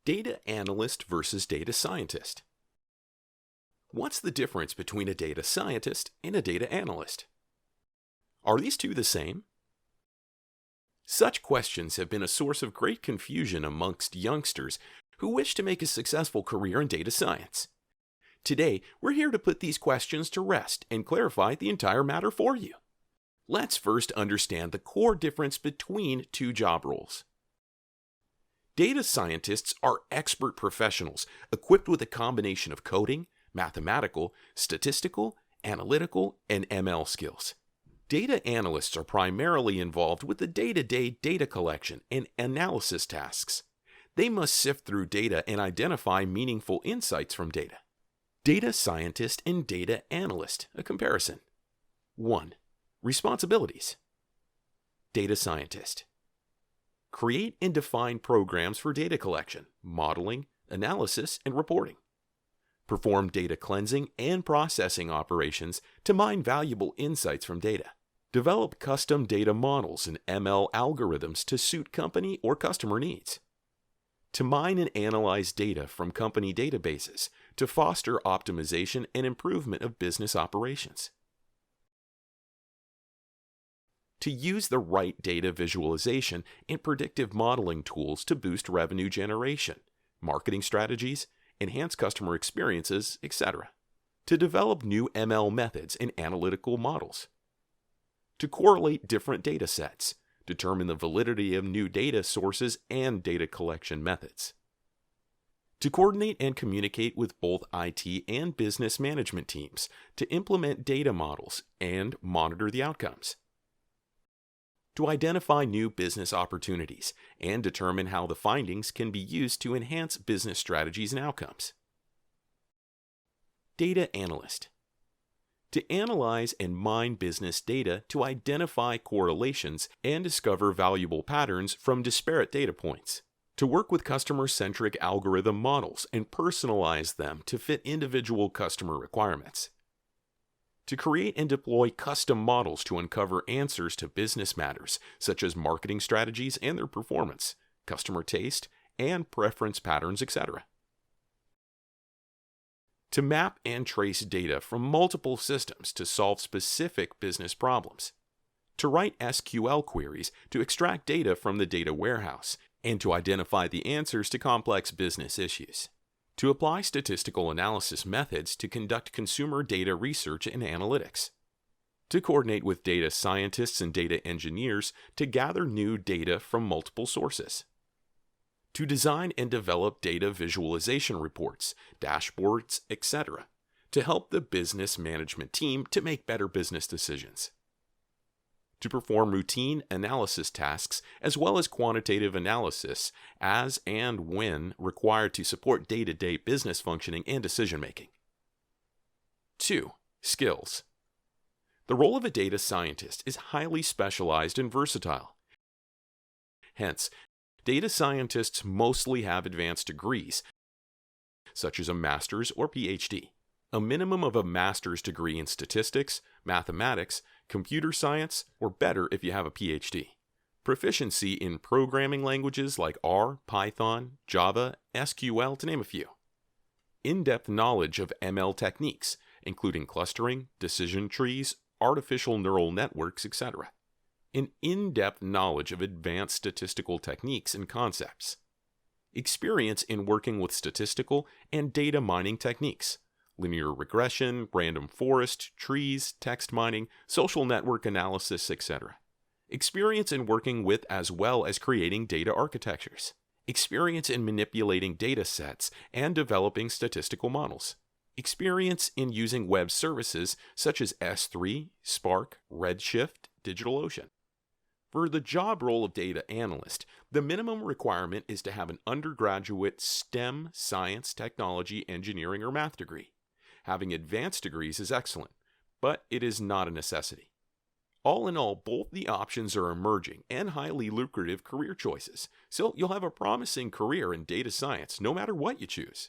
Data analyst versus data scientist. What's the difference between a data scientist and a data analyst? Are these two the same? Such questions have been a source of great confusion amongst youngsters who wish to make a successful career in data science. Today, we're here to put these questions to rest and clarify the entire matter for you. Let's first understand the core difference between two job roles. Data scientists are expert professionals equipped with a combination of coding, mathematical, statistical, analytical, and ML skills. Data analysts are primarily involved with the day-to-day data collection and analysis tasks. They must sift through data and identify meaningful insights from data. Data scientist and data analyst, a comparison. 1. Responsibilities. Data scientist. Create and define programs for data collection, modeling, analysis, and reporting. Perform data cleansing and processing operations to mine valuable insights from data. Develop custom data models and ML algorithms to suit company or customer needs. To mine and analyze data from company databases to foster optimization and improvement of business operations. To use the right data visualization and predictive modeling tools to boost revenue generation, marketing strategies, enhance customer experiences, etc. To develop new ML methods and analytical models. To correlate different data sets, determine the validity of new data sources and data collection methods. To coordinate and communicate with both IT and business management teams to implement data models and monitor the outcomes. To identify new business opportunities and determine how the findings can be used to enhance business strategies and outcomes. Data analyst. To analyze and mine business data to identify correlations and discover valuable patterns from disparate data points. To work with customer-centric algorithm models and personalize them to fit individual customer requirements. To create and deploy custom models to uncover answers to business matters, such as marketing strategies and their performance, customer taste, and preference patterns, etc. To map and trace data from multiple systems to solve specific business problems. To write SQL queries to extract data from the data warehouse and to identify the answers to complex business issues. To apply statistical analysis methods to conduct consumer data research and analytics. To coordinate with data scientists and data engineers to gather new data from multiple sources. To design and develop data visualization reports, dashboards, etc. to help the business management team to make better business decisions. To perform routine analysis tasks as well as quantitative analysis as and when required to support day-to-day business functioning and decision-making. 2. Skills. The role of a data scientist is highly specialized and versatile. Hence, data scientists mostly have advanced degrees, such as a master's or PhD. A minimum of a master's degree in statistics, mathematics, computer science, or better if you have a PhD. Proficiency in programming languages like R, Python, Java, SQL, to name a few. In-depth knowledge of ML techniques, including clustering, decision trees, artificial neural networks, etc. An in-depth knowledge of advanced statistical techniques and concepts. Experience in working with statistical and data mining techniques. Linear regression, random forest, trees, text mining, social network analysis, etc. Experience in working with as well as creating data architectures. Experience in manipulating data sets and developing statistical models. Experience in using web services such as S3, Spark, Redshift, DigitalOcean. For the job role of data analyst, the minimum requirement is to have an undergraduate STEM, science, technology, engineering, or math degree. Having advanced degrees is excellent, but it is not a necessity. All in all, both the options are emerging and highly lucrative career choices, so you'll have a promising career in data science no matter what you choose.